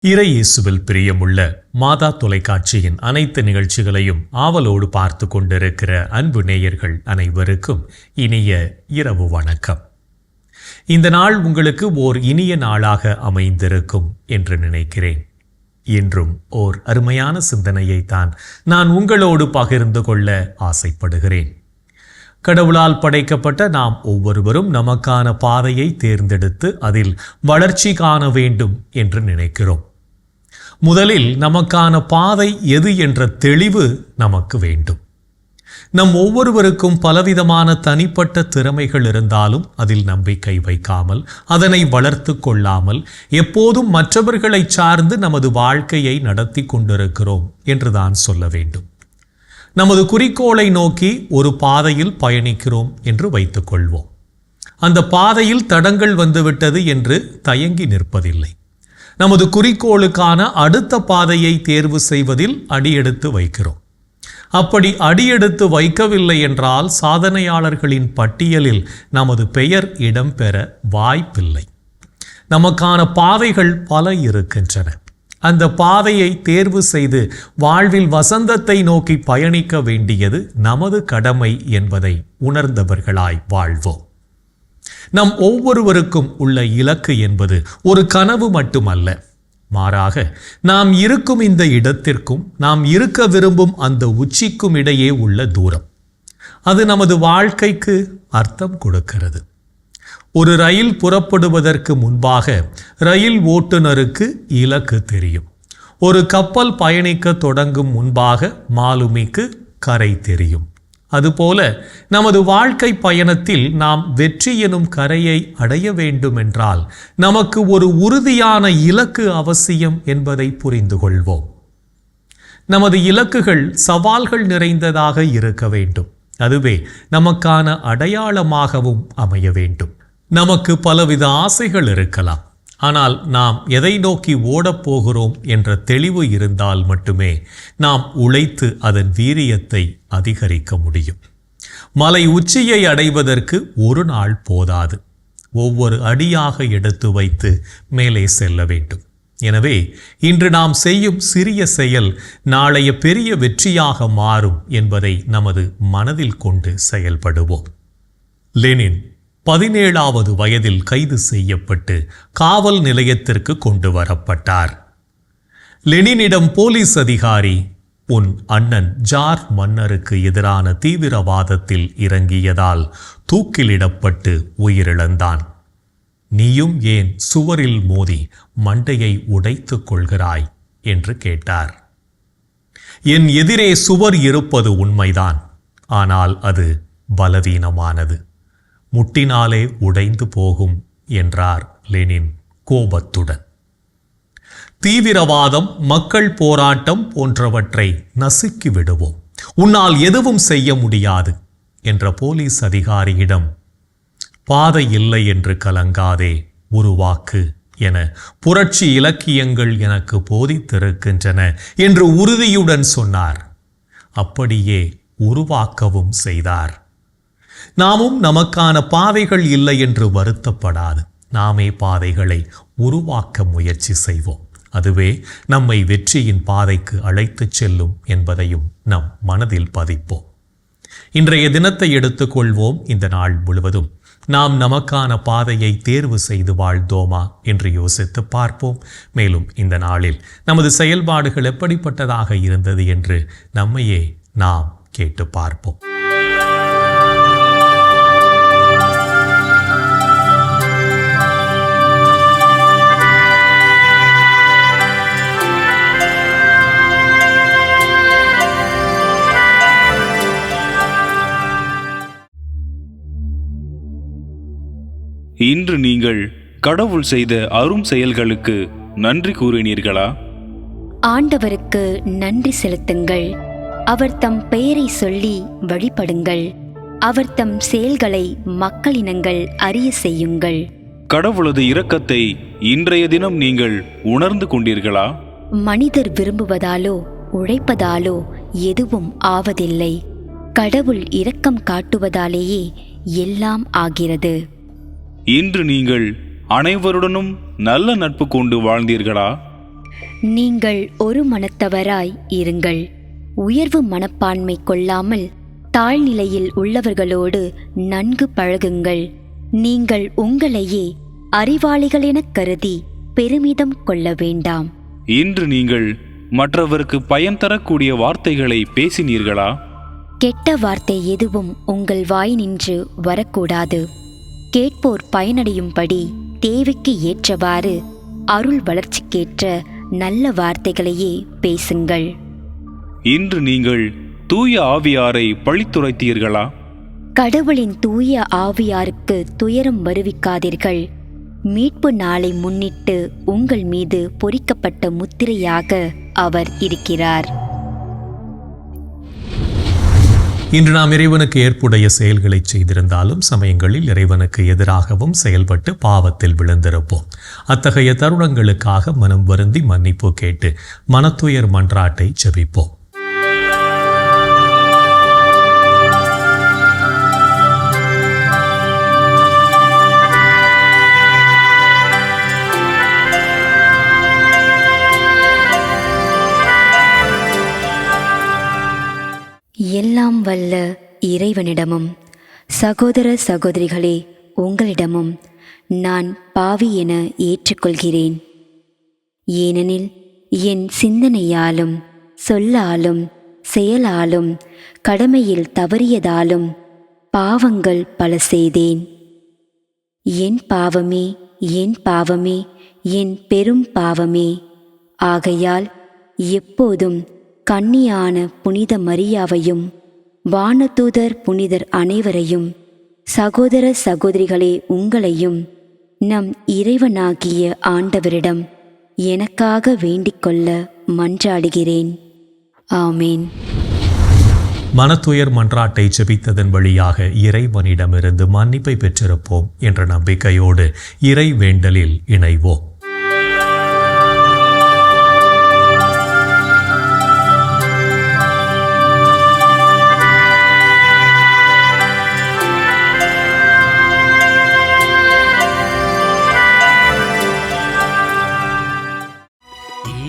இறை இயேசுவில் பிரியமுள்ள மாதா தொலைக்காட்சியின் அனைத்து நிகழ்ச்சிகளையும் ஆவலோடு பார்த்து கொண்டிருக்கிற அன்பு நேயர்கள் அனைவருக்கும் இனிய இரவு வணக்கம். இந்த நாள் உங்களுக்கு ஓர் இனிய நாளாக அமைந்திருக்கும் என்று நினைக்கிறேன். இன்றும் ஓர் அருமையான சிந்தனையைத்தான் நான் உங்களோடு பகிர்ந்து கொள்ள ஆசைப்படுகிறேன். கடவுளால் படைக்கப்பட்ட நாம் ஒவ்வொருவரும் நமக்கான பாதையை தேர்ந்தெடுத்து அதில் வளர்ச்சி காண வேண்டும் என்று நினைக்கிறோம். முதலில் நமக்கான பாதை எது என்ற தெளிவு நமக்கு வேண்டும். நம் ஒவ்வொருவருக்கும் பலவிதமான தனிப்பட்ட திறமைகள் இருந்தாலும் அதில் நம்பிக்கை வைக்காமல், அதனை வளர்த்து கொள்ளாமல் எப்போதும் மற்றவர்களை சார்ந்து நமது வாழ்க்கையை நடத்தி கொண்டிருக்கிறோம் என்றுதான் சொல்ல வேண்டும். நமது குறிக்கோளை நோக்கி ஒரு பாதையில் பயணிக்கிறோம் என்று வைத்துக் கொள்வோம். அந்த பாதையில் தடங்கள் வந்துவிட்டது என்று தயங்கி நிற்பதில்லை. நமது குறிக்கோளுக்கான அடுத்த பாதையை தேர்வு செய்வதில் அடியெடுத்து வைக்கிறோம். அப்படி அடியெடுத்து வைக்கவில்லை என்றால் சாதனையாளர்களின் பட்டியலில் நமது பெயர் இடம்பெற வாய்ப்பில்லை. நமக்கான பாதைகள் பல இருக்கின்றன. அந்த பாதையை தேர்வு செய்து வாழ்வில் வசந்தத்தை நோக்கி பயணிக்க வேண்டியது நமது கடமை என்பதை உணர்ந்தவர்களாய் வாழ்வோம். நம் ஒவ்வொருவருக்கும் உள்ள இலக்கு என்பது ஒரு கனவு மட்டுமல்ல. மாறாக நாம் இருக்கும் இந்த இடத்திற்கும் நாம் இருக்க விரும்பும் அந்த உச்சிக்கும் இடையே உள்ள தூரம். அது நமது வாழ்க்கைக்கு அர்த்தம் கொடுக்கிறது. ஒரு ரயில் புறப்படுவதற்கு முன்பாக ரயில் ஓட்டுநருக்கு இலக்கு தெரியும். ஒரு கப்பல் பயணிக்க தொடங்கும் முன்பாக மாலுமிக்கு கரை தெரியும். அதுபோல நமது வாழ்க்கை பயணத்தில் நாம் வெற்றி எனும் கரையை அடைய வேண்டுமென்றால் நமக்கு ஒரு உறுதியான இலக்கு அவசியம் என்பதை புரிந்து கொள்வோம். நமது இலக்குகள் சவால்கள் நிறைந்ததாக இருக்க வேண்டும். அதுவே நமக்கான அடையாளமாகவும் அமைய வேண்டும். நமக்கு பலவித ஆசைகள் இருக்கலாம். ஆனால் நாம் எதை நோக்கி ஓடப்போகிறோம் என்ற தெளிவு இருந்தால் மட்டுமே நாம் உழைத்து அதன் வீரியத்தை அதிகரிக்க முடியும். மலை உச்சியை அடைவதற்கு ஒரு நாள் போதாது. ஒவ்வொரு அடியாக எடுத்து வைத்து மேலே செல்ல வேண்டும். எனவே இன்று நாம் செய்யும் சிறிய செயல் நாளைய பெரிய வெற்றியாக மாறும் என்பதை நமது மனதில் கொண்டு செயல்படுவோம். லெனின் 17வது வயதில் கைது செய்யப்பட்டு காவல் நிலையத்திற்கு கொண்டு வரப்பட்டார். லெனினிடம் போலீஸ் அதிகாரி, உன் அண்ணன் ஜார் மன்னருக்கு எதிரான தீவிரவாதத்தில் இறங்கியதால் தூக்கிலிடப்பட்டு உயிரிழந்தான். நீயும் ஏன் சுவரில் மோதி மண்டையை உடைத்துக் கொள்கிறாய் என்று கேட்டார். என் எதிரே சுவர் இருப்பது உண்மைதான். ஆனால் அது பலவீனமானது. முட்டினாலே உடைந்து போகும் என்றார் லெனின் கோபத்துடன். தீவிரவாதம், மக்கள் போராட்டம் போன்றவற்றை நசுக்கி விடுவோம். உன்னால் எதுவும் செய்ய முடியாது என்ற போலீஸ் அதிகாரியிடம் பாதை இல்லை என்று கலங்காதே, உருவாக்கு என புரட்சி இலக்கியங்கள் எனக்கு போதித்திருக்கின்றன என்று உறுதியுடன் சொன்னார். அப்படியே உருவாக்கவும் செய்தார். நாமும் நமக்கான பாதைகள் இல்லை என்று வருத்தப்படாது. நாமே பாதைகளை உருவாக்க முயற்சி செய்வோம். அதுவே நம்மை வெற்றியின் பாதைக்கு அழைத்துச் செல்லும் என்பதையும் நம் மனதில் பதிப்போம். இன்றைய தினத்தை எடுத்துக்கொள்வோம். இந்த நாள் முழுவதும் நாம் நமக்கான பாதையை தேர்வு செய்து வாழ்ந்தோமா என்று யோசித்து பார்ப்போம். மேலும் இந்த நாளில் நமது செயல்பாடுகள் எப்படிப்பட்டதாக இருந்தது என்று நம்மையே நாம் கேட்டு பார்ப்போம். இன்று நீங்கள் கடவுள் செய்த அரும் செயல்களுக்கு நன்றி கூறினீர்களா? ஆண்டவருக்கு நன்றி செலுத்துங்கள். அவர் தம் பெயரை சொல்லி வழிபடுங்கள். அவர் தம் செயல்களை மக்களினங்கள் அறிய செய்யுங்கள். கடவுளது இரக்கத்தை இன்றைய தினம் நீங்கள் உணர்ந்து கொண்டீர்களா? மனிதர் விரும்புவதாலோ உழைப்பதாலோ எதுவும் ஆவதில்லை. கடவுள் இரக்கம் காட்டுவதாலேயே எல்லாம் ஆகிறது. இன்று நீங்கள் அனைவருடனும் நல்ல நட்பு கொண்டு வாழ்ந்தீர்களா? நீங்கள் ஒரு மனத்தவராய் இருங்கள். உயர்வு மனப்பான்மை கொள்ளாமல் தாழ்நிலையில் உள்ளவர்களோடு நன்கு பழகுங்கள். நீங்கள் உங்களையே அறிவாளிகள் எனக் கருதி பெருமிதம் கொள்ள வேண்டாம். இன்று நீங்கள் மற்றவருக்கு பயன் தரக்கூடிய வார்த்தைகளை பேசினீர்களா? கெட்ட வார்த்தை எதுவும் உங்கள் வாய் நின்று வரக்கூடாது. கேட்போர் பயனடையும்படி தேவைக்கு ஏற்றவாறு அருள் வளர்ச்சிக்கேற்ற நல்ல வார்த்தைகளையே பேசுங்கள். இன்று நீங்கள் தூய ஆவியாரை பழித்துரைத்தீர்களா? கடவுளின் தூய ஆவியாருக்கு துயரம் வருவிக்காதீர்கள். மீட்பு நாளை முன்னிட்டு உங்கள் மீது பொறிக்கப்பட்ட முத்திரையாக அவர் இருக்கிறார். இன்று நாம் இறைவனுக்கு ஏற்புடைய செயல்களை செய்திருந்தாலும் சமயங்களில் இறைவனுக்கு எதிராகவும் செயல்பட்டு பாவத்தில் விழுந்திருப்போம். அத்தகைய தருணங்களுக்காக மனம் வருந்தி மன்னிப்பு கேட்டு மனத்துயர் மன்றாட்டை ஜெபிப்போம். எல்லாம் வல்ல இறைவனிடமும் சகோதர சகோதரிகளே உங்களிடமும் நான் பாவி என ஏற்றுக்கொள்கிறேன். ஏனெனில் என் சிந்தனையாலும் சொல்லாலும் செயலாலும் கடமையில் தவறியதாலும் பாவங்கள் பல செய்தேன். என் பாவமே, என் பாவமே, என் பெரும் பாவமே. ஆகையால் எப்போதும் கன்னியான புனித மரியாவையும் வானதூதர் புனிதர் அனைவரையும் சகோதர சகோதரிகளே உங்களையும் நம் இறைவனாகிய ஆண்டவரிடம் எனக்காக வேண்டிக்கொள்ள மன்றாடுகிறேன். ஆமேன். மனத்துயர் மன்றாட்டை ஜெபித்ததன் வழியாக இறைவனிடமிருந்து மன்னிப்பை பெற்றிருப்போம் என்ற நம்பிக்கையோடு இறை வேண்டலில் இணைவோம்.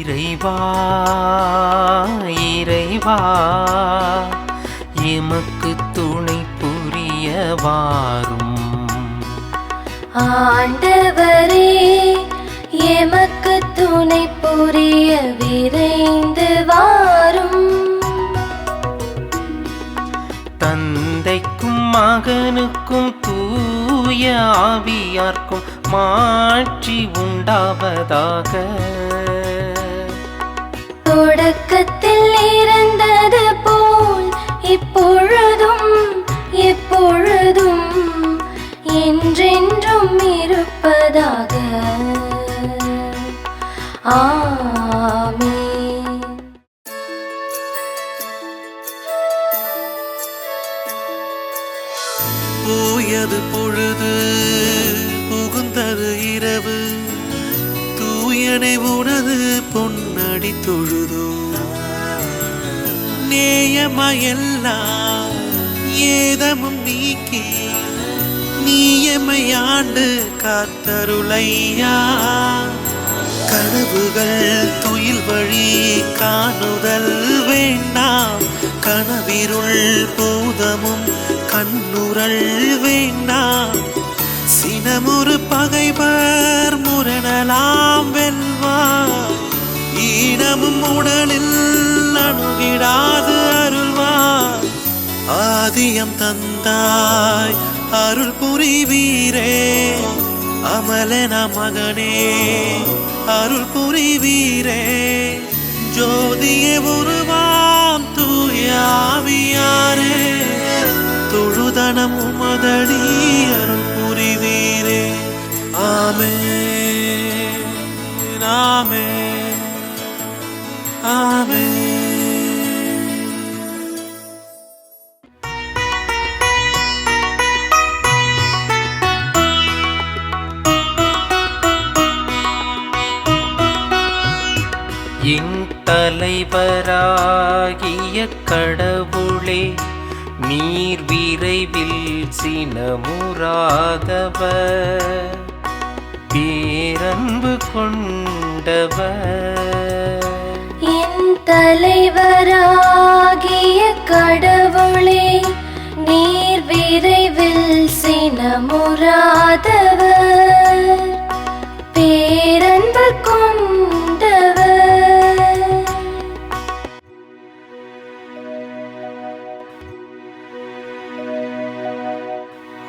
இறைவா இறைவா எமக்கு துணை புரிய வாரும். ஆண்டவரே எமக்கு துணை புரிய விரைந்து வாரும். தந்தைக்கும் மகனுக்கும் தூய ஆவியார்க்கும் மாட்சி உண்டாவதாக. தொடக்கத்தில் இருந்தது போல் இப்பொழுதும் எப்பொழுதும் என்றென்றும் இருப்பதாக. ஆமென். போயது பொழுது புகுந்தது இரவு, தூயனை உனது பொன்னடி தொழுதோ. நேயமையெல்லாம் ஏதமும் நீக்கி நீயமையாண்டு காத்தருளையா. கனவுகள் துயில் வழி காணுதல் வேண்டாம், கனவிருள் பூதமும் கண்ணுரல் வேண்டாம். சினமுறு பகைவர் முரணலாம் வெல்வார், ஈனமும் உடலில் அணுகிடாது அருள்வார். ஆதியம் தந்தாய் அருள் புரிவீரே, அமலன மகனே அருள் புரிவீரே. ஜோதியே உருவாம் தூயாவியாரே, தொழுதனம் உமதடி அருள் புரிவீரே. ஆமென் ஆமென் ஆமென். என் தலைவராகிய கடவுளே, நீர் விரைவில் சினமுறாதவர், பேரன்பு கொண்டவர். தலைவராகிய கடவுளே, நீர் விரைவில் சினமுறாதவர், பேரன்பு கொண்டவர்.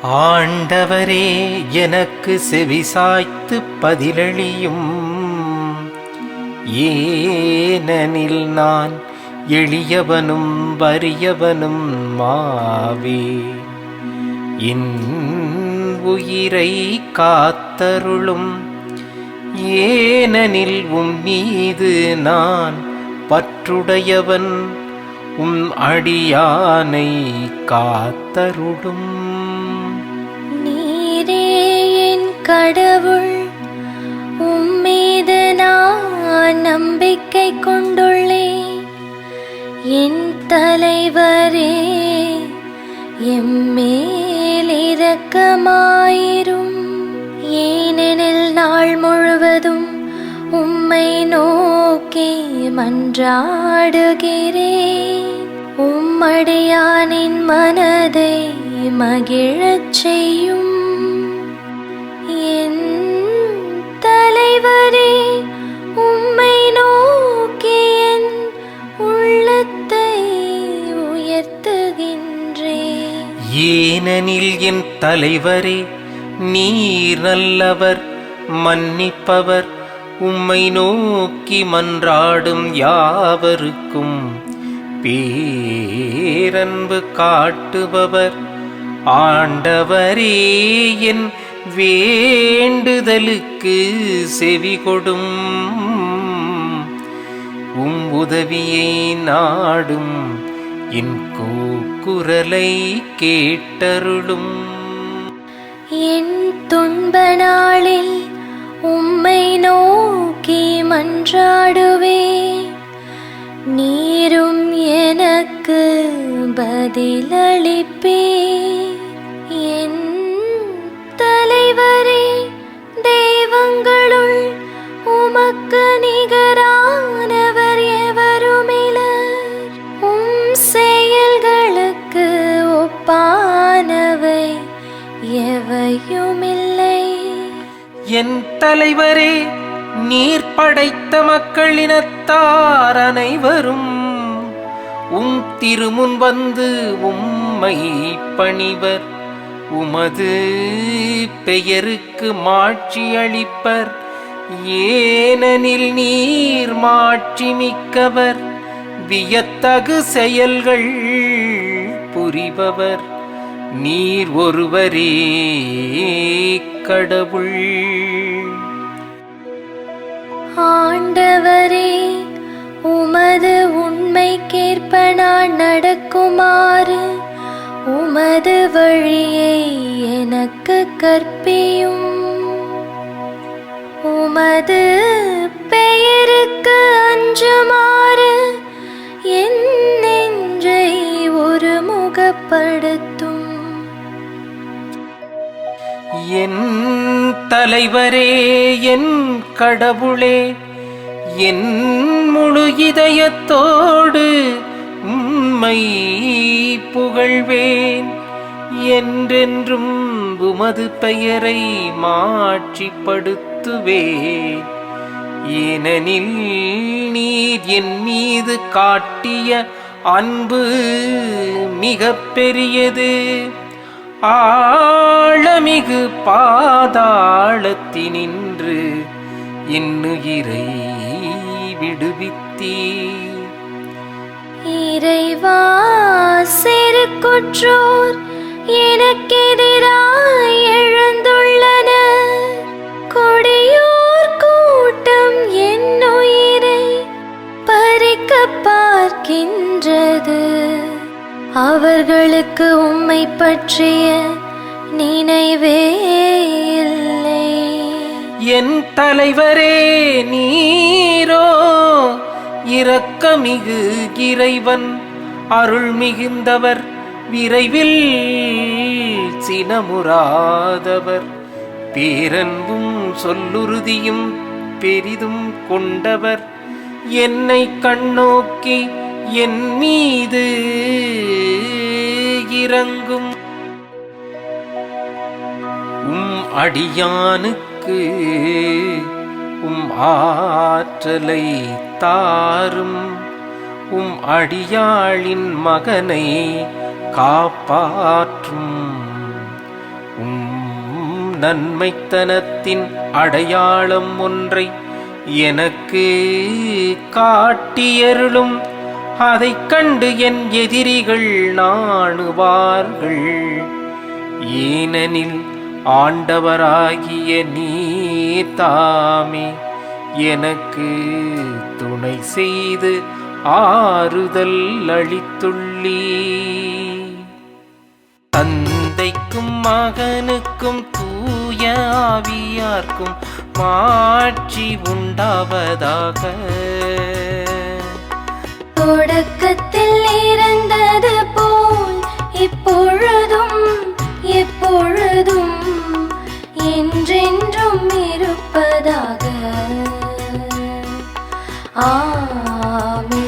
ஆண்டவரே, எனக்கு செவிசாய்த்து பதிலளியும். ஏனெனில் நான் எளியவனும் வறியவனும் மாவே. என் உயிரை காத்தருளும். ஏனெனில் உம் மீது நான் பற்றுடையவன். உம் அடியானை காத்தருளும். நீரே என் கடவுள், உம்மீது நான் நம்பிக்கை கொண்டுள்ளேன். என் தலைவரே, எம்மேல் இரக்கமாயிரும். ஏனெனில் நாள் முழுவதும் உம்மை நோக்கி மன்றாடுகிறேன். உம்மடியானின் மனதை மகிழச் செய்யும். என் தலைவரே, உம்மை நோக்கி என் உள்ளத்தை உயர்த்துகின்றேன். ஏனெனில் என் தலைவரே, நீர் நல்லவர், மன்னிப்பவர். உம்மை நோக்கி மன்றாடும் யாவருக்கும் பேரன்பு காட்டுபவர். ஆண்டவரே, என் வேண்டுதலுக்கு செவிகொடும். உம் உதவியை நாடும் என் கூக்குரலை கேட்டருளும். என் துன்ப நாளில் உம்மை நோக்கி மன்றாடுவேன். நீரும் எனக்கு பதிலளிப்பீர். என் தலைவரே, தெய்வங்களுள் உமக்கு நிகரானவர் எவருமிலர். உம் செயல்களுக்கு ஒப்பானவை எவையுமில்லை. என் தலைவரே, நீர் படைத்த மக்களினத்தார் அனைவரும் உம் திருமுன் வந்து உம்மை பணிவர். உமது பெயருக்கு மாட்சி அளிப்பர். ஏனெனில் நீர் மாட்சி மிக்கவர், வியத்தகு செயல்கள் புரிபவர். நீர் ஒருவரே கடவுள். ஆண்டவரே, உமது உண்மைக்கேற்ப நான் நடக்குமாறு உமது வழியை எனக்கு கற்பியும். உமது பெயருக்கு அஞ்சுமாறு என் நெஞ்சை ஒருமுகப்படுத்தும். என் தலைவரே, என் கடவுளே, என் முழு இதயத்தோடு உம்மை புகழ்வேன். என்றென்றும் உமது பெயரை மாட்சிப்படுத்துவேன். ஏனெனில் நீர் என் மீது காட்டிய அன்பு மிகப் பெரியது. ஆழமிகு பாதாளத்தினின்று என்னுயிரை விடுவித்தீர். இறைவா, சிறு குற்றோர் எனக்கெதிராய் எழுந்துள்ளனர். கொடியோர் கூட்டம் என் உயிரை பறிக்க பார்க்கின்றது. அவர்களுக்கு உம்மை பற்றிய நினைவே இல்லை. என் தலைவரே, நீரோ இரக்கமிகு இறைவன், அருள் மிகுந்தவர், விரைவில் சினமுறாதவர், பேரன்பும் சொல்லுறுதியும் பெரிதும் கொண்டவர். என்னை கண்ணோக்கி என் மீது இறங்கும். அடியானுக்கு ஆற்றலை தாரும். அடியாளின் மகனை காப்பாற்றும். நன்மைத்தனத்தின் அடையாளம் ஒன்றை எனக்கு காட்டியருளும். அதைக் கண்டு என் எதிரிகள் நாணுவார்கள். ஏனெனில் ஆண்டவராகிய நீர் தாமே எனக்கு துணை செய்து ஆறுதல் அளித்துள்ளீர். தந்தைக்கும் மகனுக்கும் தூய ஆவியார்க்கும் மாட்சி உண்டாவதாக. தொடக்கத்தில் இருந்தது போல் இப்பொழுதும் எப்பொழுதும் என்றென்றும் இருப்பதாக. ஆமென்.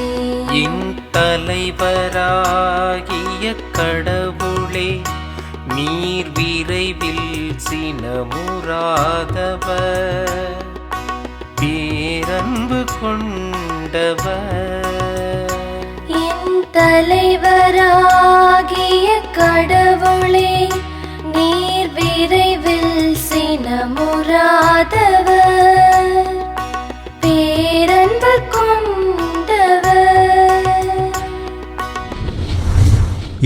என் தலைவராகிய கடவுளே, நீர் விரைவில் சினமுறாதவர், பேரன்பு கொண்டவர். என் தலைவராகிய கடவுளே, நீர் விரைவில் சினமுறாதவர், பேரன்பு கொண்டவர்.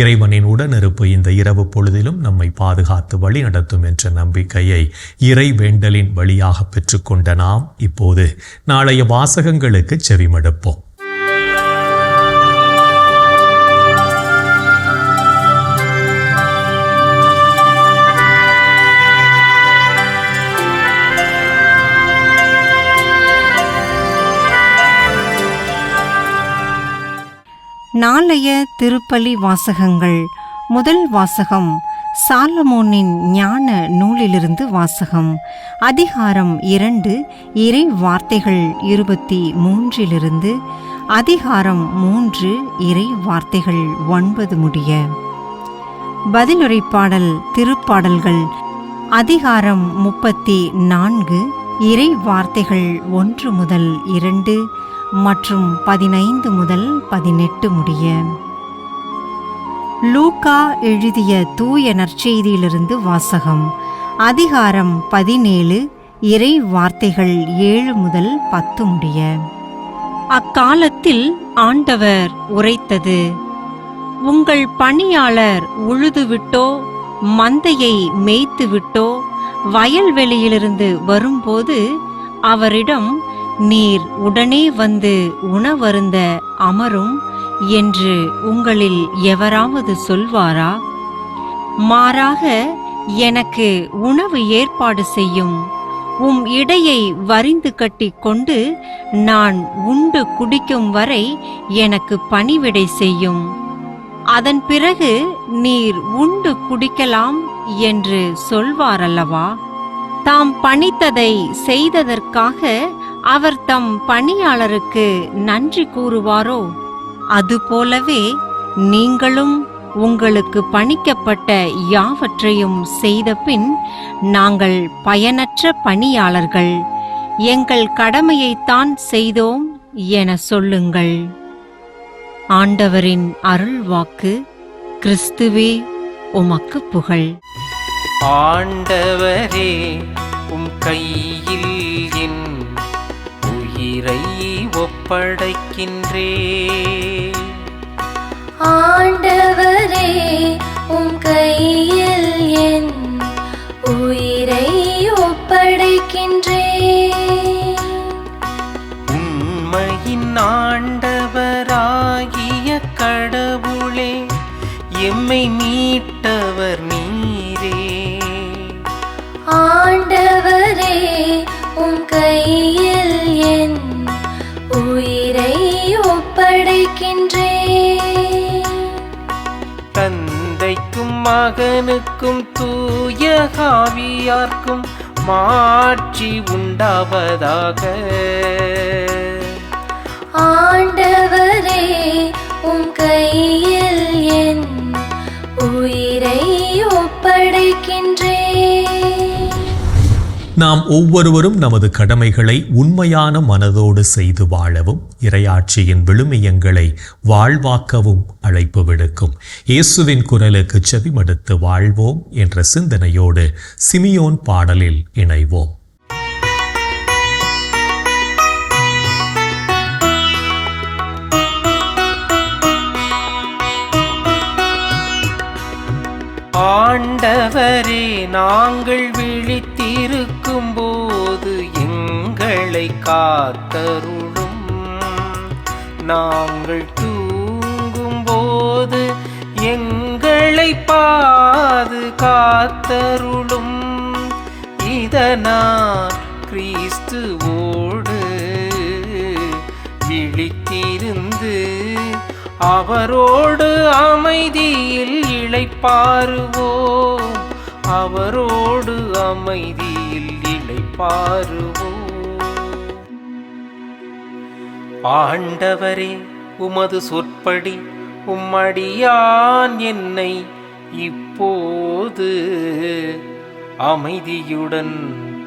இறைவனின் உடனிருப்பு இந்த இரவு பொழுதிலும் நம்மை பாதுகாத்து வழிநடத்தும் என்ற நம்பிக்கையை இறைவேண்டலின் வழியாக பெற்றுக்கொண்ட நாம் இப்போது நாளைய வாசகங்களுக்கு செவிமடுப்போம். நாளைய திருப்பலி வாசகங்கள். முதல் வாசகம் சாலமோனின் ஞான நூலிலிருந்து வாசகம். அதிகாரம் 2, இறை வார்த்தைகள் 23 அதிகாரம் 3, இறை வார்த்தைகள் 9 முடிய. பதிலுரைப்பாடல் திருப்பாடல்கள். அதிகாரம் 34, இறை வார்த்தைகள் 1 முதல் 2 மற்றும் 15 முதல் 18 முடிய. லூக்கா எழுதிய தூய நற்செய்தியிலிருந்து வாசகம். அதிகாரம் 17, இறை வார்த்தைகள் 7 முதல் 10 முடிய. அக்காலத்தில் ஆண்டவர் உரைத்தது: உங்கள் பணியாளர் உழுதுவிட்டோ மந்தையை மேய்த்துவிட்டோ வயல்வெளியிலிருந்து வரும்போது அவரிடம், நீர் உடனே வந்து உணவருந்த அமரும் என்று உங்களில் எவராவது சொல்வாரா? மாறாக, எனக்கு உணவு ஏற்பாடு செய்யும், உம் இடையை வரிந்து கட்டி கொண்டு நான் உண்டு குடிக்கும் வரை எனக்கு பணிவிடை செய்யும். அதன் பிறகு நீர் உண்டு குடிக்கலாம் என்று சொல்வாரல்லவா? தாம் பணித்ததை செய்ததற்காக அவர் தம் பணியாளருக்கு நன்றி கூறுவாரோ? அதுபோலவே நீங்களும் உங்களுக்கு பணிக்கப்பட்ட யாவற்றையும் செய்தபின், நாங்கள் பயனற்ற பணியாளர்கள், எங்கள் கடமையைத்தான் செய்தோம் என சொல்லுங்கள். ஆண்டவரின் அருள்வாக்கு. கிறிஸ்துவே உமக்கு புகழ். ஆண்டவரே, உம் கையில் என் உயிரை ஒப்படைக்கின்றே. ஆண்டவரே, உம் கையில் என் உயிரை ஒப்படைக்கின்றே. உண்மையின் ஆண்டவராகிய கடவுளே, எம்மை மீட்டவர் நீரே. ஆண்டவரே, உம் கையில் என் உயிரை ஒப்படைக்கின்றே. தந்தைக்கும் மகனுக்கும் தூய ஆவியார்க்கும் மாட்சி உண்டாவதாக. ஆண்டவரே உம் கையில் என் உயிரை ஒப்படைக்கின்றேன். நாம் ஒவ்வொருவரும் நமது கடமைகளை உண்மையான மனதோடு செய்து வாழவும் இறையாட்சியின் விழுமியங்களை வாழ்வாக்கவும் அழைப்பு விடுக்கும் இயேசுவின் குரலுக்கு செவிமடுத்து வாழ்வோம் என்ற சிந்தனையோடு சிமியோன் பாடலில் இணைவோம். ஆண்டவரே, நாங்கள் விழித்திருக்கும் போது எங்களை காத்தருளும். நாங்கள் தூங்கும் போது எங்களை பாதுகாத்தருளும். இதனால் கிறிஸ்துவோடு விழித்திருந்து அவரோடு அமைதியில் இளைப்பாறுவோம். அவரோடு அமைதியில் இளைப்பாறுவோம். ஆண்டவரே, உமது சொற்படி உம்மடியான் என்னை இப்போது அமைதியுடன்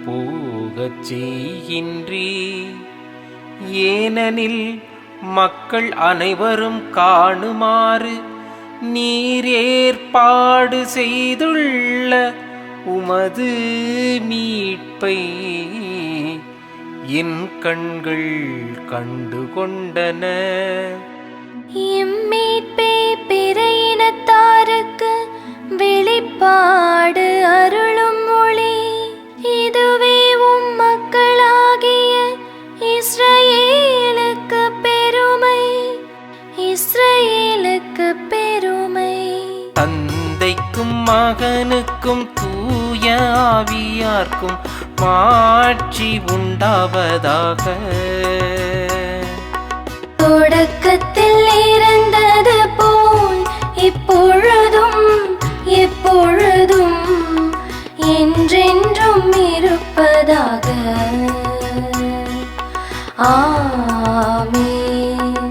போகச் செய்கின்றீர். ஏனெனில் மக்கள் அனைவரும் காணுமாறு நீர் ஏற்பாடு செய்துள்ள உமது மீட்பை என் கண்கள் கண்டு கொண்டன. இம்மீட்பே பிற இனத்தாருக்கு வெளிப்பாடு அருளும் ஒளி. இதுவே உம் மக்களாகிய இஸ்ரவேலுக்கு பெருமை, இஸ்ரவேலுக்கு பெருமை. தந்தைக்கும் மகனுக்கும் தூய ஆவியார்க்கும் மாட்சி உண்டாவதாக. தொடக்கத்தில் இருந்தது போல் இப்பொழுதும் எப்பொழுதும் என்றென்றும் இருப்பதாக. ஆமென்.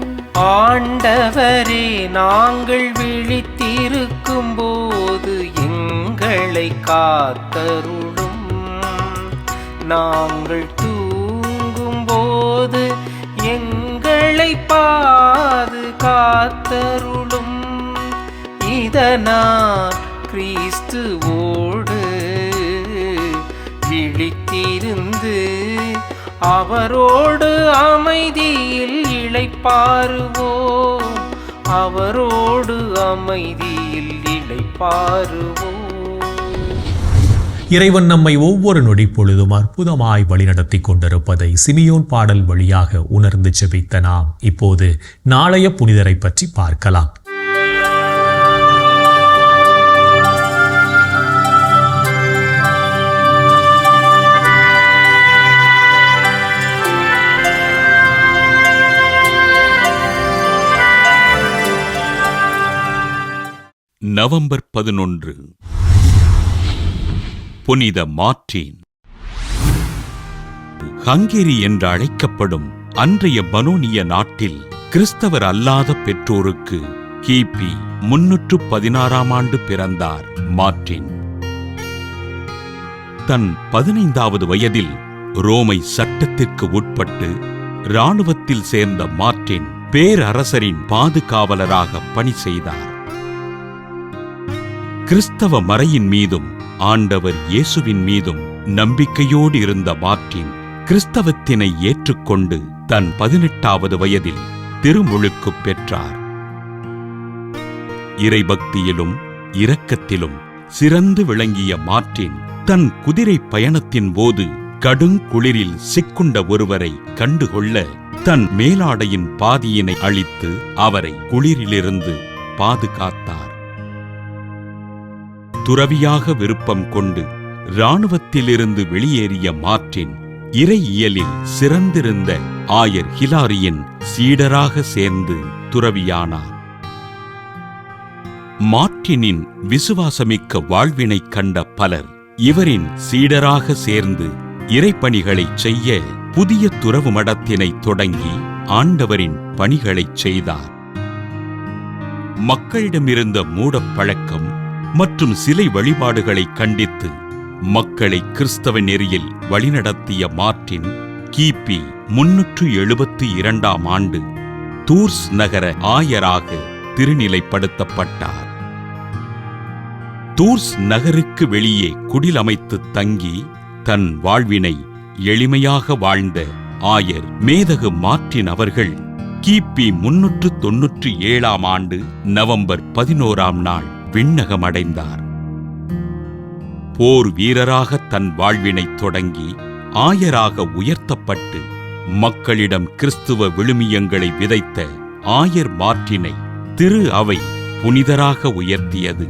ஆண்டவரே, நாங்கள் விழித்திருக்கும் போது எங்களை காத்தருளும். நாங்கள் தூங்கும் போது எங்களை பாதுகாத்தருளும். இதனால் கிறிஸ்துவோடு விழித்திருந்து அவரோடு அமைதியில் இளைப்பாறுவோம். அவரோடு அமைதியில் இளைப்பாறுவோம். இறைவன் நம்மை ஒவ்வொரு நொடி பொழுதும் அற்புதமாய் வழிநடத்தி கொண்டிருப்பதை சிமியோன் பாடல் வழியாக உணர்ந்து ஜெபித்த நாம் இப்போது நாளைய புனிதரை பற்றி பார்க்கலாம். நவம்பர் 11 புனித மார்ட்டின். ஹங்கேரி என்று அழைக்கப்படும் அன்றைய பனோனிய நாட்டில் கிறிஸ்தவர் அல்லாத பெற்றோருக்கு கிபி 316ஆம் ஆண்டு பிறந்தார் மார்ட்டின். தன் 15வது வயதில் ரோமை சட்டத்திற்கு உட்பட்டு இராணுவத்தில் சேர்ந்த மார்ட்டின் பேரரசரின் பாதுகாவலராக பணி செய்தார். கிறிஸ்தவ மறையின் மீதும் ஆண்டவர் இயேசுவின் மீதும் நம்பிக்கையோடு இருந்த மார்ட்டின் கிறிஸ்தவத்தினை ஏற்றுக்கொண்டு தன் 18வது வயதில் திருமுழுக்கு பெற்றார். இறைபக்தியிலும் இரக்கத்திலும் சிறந்து விளங்கிய மார்ட்டின் தன் குதிரை பயணத்தின் போது கடுங்குளிரில் சிக்குண்ட ஒருவரை கண்டுகொள்ள தன் மேலாடையின் பாதியினை அழித்து அவரை குளிரிலிருந்து பாதுகாத்தார். துறவியாக விருப்பம் கொண்டு இராணுவத்திலிருந்து வெளியேறிய மார்ட்டின் இறையியலில் சிறந்திருந்த ஆயர் ஹிலாரியின் சீடராக சேர்ந்து துறவியானார். மார்ட்டினின் விசுவாசமிக்க வாழ்வினைக் கண்ட பலர் இவரின் சீடராக சேர்ந்து இறைப்பணிகளைச் செய்ய புதிய துறவு மடத்தினை தொடங்கி ஆண்டவரின் பணிகளைச் செய்தார். மக்களிடமிருந்த மூடப்பழக்கம் மற்றும் சிலை வழிபாடுகளை கண்டித்து மக்களை கிறிஸ்தவ நெறியில் வழிநடத்திய மார்ட்டின் கிபி 372ஆம் ஆண்டு தூர்ஸ் நகர ஆயராக திருநிலைப்படுத்தப்பட்டார். தூர்ஸ் நகருக்கு வெளியே குடிலமைத்து தங்கி தன் வாழ்வினை எளிமையாக வாழ்ந்த ஆயர் மேதகு மார்ட்டின் அவர்கள் கிபி 397ஆம் ஆண்டு நவம்பர் 11ஆம் நாள் விண்ணகமடைந்தார். போர் வீரராக தன் வாழ்வினை தொடங்கி ஆயராக உயர்த்தப்பட்டு மக்களிடம் கிறிஸ்துவ விழுமியங்களை விதைத்த ஆயர் மார்ட்டினை திரு அவை புனிதராக உயர்த்தியது.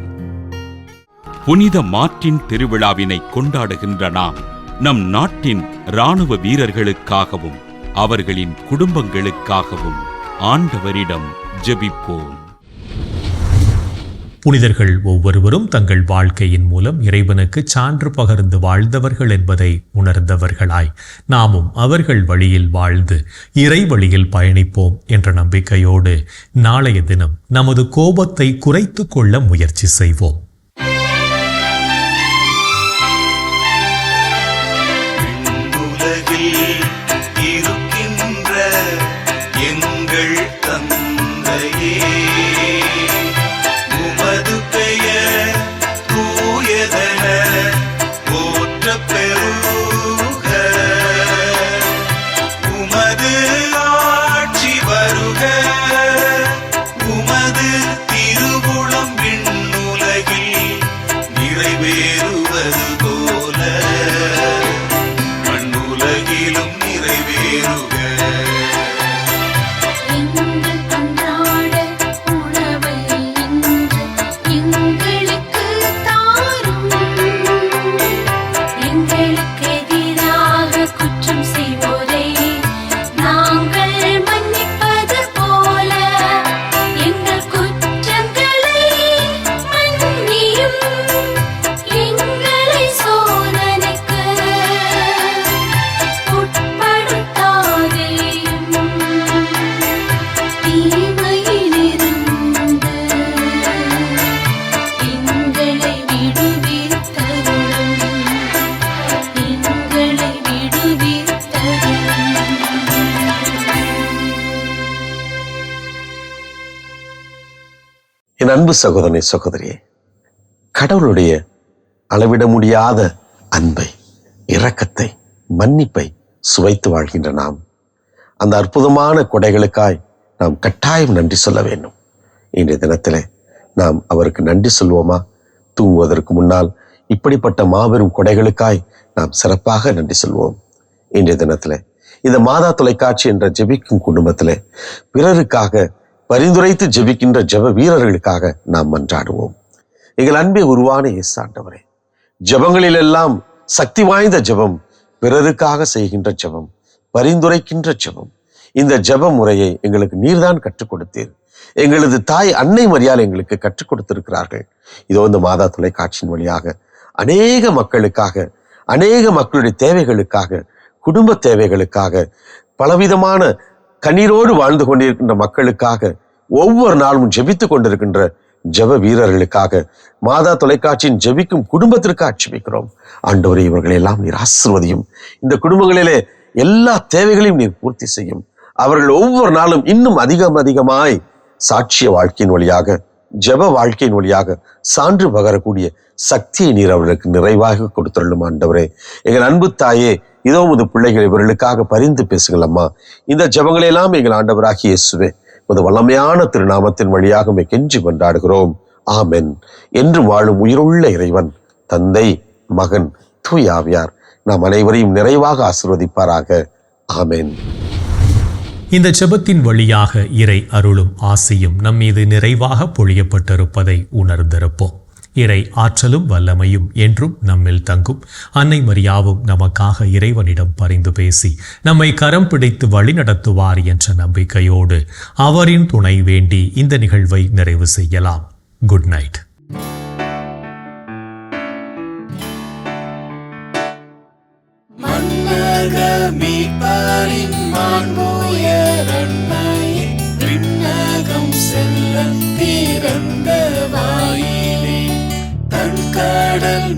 புனித மார்ட்டின் திருவிழாவினை கொண்டாடுகின்ற நாம் நம் நாட்டின் இராணுவ வீரர்களுக்காகவும் அவர்களின் குடும்பங்களுக்காகவும் ஆண்டவரிடம் ஜெபிப்போம். புனிதர்கள் ஒவ்வொருவரும் தங்கள் வாழ்க்கையின் மூலம் இறைவனுக்கு சான்று பகர்ந்து வாழ்ந்தவர்கள் என்பதை உணர்ந்தவர்களாய் நாமும் அவர்கள் வழியில் வாழ்ந்து இறை வழியில் பயணிப்போம் என்ற நம்பிக்கையோடு நாளைய தினம் நமது கோபத்தை குறைத்து கொள்ள முயற்சி செய்வோம். என் அன்பு சகோதரனே, சகோதரியே, கடவுளுடைய அளவிட முடியாத அன்பை, இரக்கத்தை, மன்னிப்பை சுவைத்து வாழ்கின்ற நாம் அந்த அற்புதமான கொடைகளுக்காய் நாம் கட்டாயம் நன்றி சொல்ல வேண்டும். இன்றைய தினத்திலே நாம் அவருக்கு நன்றி சொல்வோமா? தூங்குவதற்கு முன்னால் இப்படிப்பட்ட மாபெரும் கொடைகளுக்காய் நாம் சிறப்பாக நன்றி சொல்வோம். இன்றைய தினத்திலே இந்த மாதா தொலைக்காட்சி என்ற ஜெபிக்கும் குடும்பத்திலே பிறருக்காக பரிந்துரைத்து ஜெபிக்கின்ற ஜெப வீரர்களுக்காக நாம் மன்றாடுவோம். எங்கள் அன்பை உருவான இயேசு ஆண்டவரே, ஜெபங்களிலெல்லாம் சக்தி வாய்ந்த ஜெபம் பிறருக்காக செய்கின்ற ஜெபம், பரிந்துரைக்கின்ற ஜெபம். இந்த ஜெப முறையை எங்களுக்கு நீர்தான் கற்றுக் கொடுத்தீர். எங்களது தாய் அன்னை மரியாள் எங்களுக்கு கற்றுக் கொடுத்திருக்கிறார்கள். இதோ இந்த மாதா தொலைக்காட்சியின் வழியாக அநேக மக்களுக்காக, அநேக மக்களுடைய தேவைகளுக்காக, குடும்ப தேவைகளுக்காக, பலவிதமான கண்ணீரோடு வாழ்ந்து கொண்டிருக்கின்ற மக்களுக்காக, ஒவ்வொரு நாளும் ஜெபித்துக் கொண்டிருக்கின்ற ஜெப வீரர்களுக்காக, மாதா தொலைக்காட்சியின் ஜெபிக்கும் குடும்பத்திற்காக ஜெபிக்கிறோம். ஆண்டவரே, இவர்களை எல்லாம் நீர் ஆசீர்வதியும். இந்த குடும்பங்களிலே எல்லா தேவைகளையும் நீர் பூர்த்தி செய்யும். அவர்கள் ஒவ்வொரு நாளும் இன்னும் அதிகமாய் சாட்சிய வாழ்க்கையின் வழியாக, ஜெப வாழ்க்கையின் வழியாக சான்று பகரக்கூடிய சக்தியை நீர் அவர்களுக்கு நிறைவாக கொடுத்துள்ளும். ஆண்டவரே, எங்கள் அன்பு தாயே, இதோ உமது பிள்ளைகள் இவர்களுக்காக பரிந்து பேசுங்கள் அம்மா. இந்த ஜெபங்களை எல்லாம் எங்கள் ஆண்டவராகிய இயேசுவே உமது வல்லமையான திருநாமத்தின் வழியாக கெஞ்சி கொண்டாடுகிறோம். ஆமென். என்று வாழும் உயிருள்ள இறைவன் தந்தை, மகன், தூய ஆவியார் நாம் அனைவரையும் நிறைவாக ஆசீர்வதிப்பாராக. ஆமென். இந்த ஜெபத்தின் வழியாக இறை அருளும் ஆசியும் நம் மீது நிறைவாக பொழியப்பட்டிருப்பதை உணர்ந்திருப்போம். இறை ஆற்றலும் வல்லமையும் என்றும் நம்மில் தங்கும். அன்னை மரியாவும் நமக்காக இறைவனிடம் பரிந்து பேசி நம்மை கரம் பிடித்து வழிநடத்துவார் என்ற நம்பிக்கையோடு அவரின் துணை வேண்டி இந்த நிகழ்வை நிறைவு செய்யலாம். Good night. மீட்பரின் மாண்புய அன்னையே விண்ணகம் செல்ல திறந்த வாயிலே தன் கடல்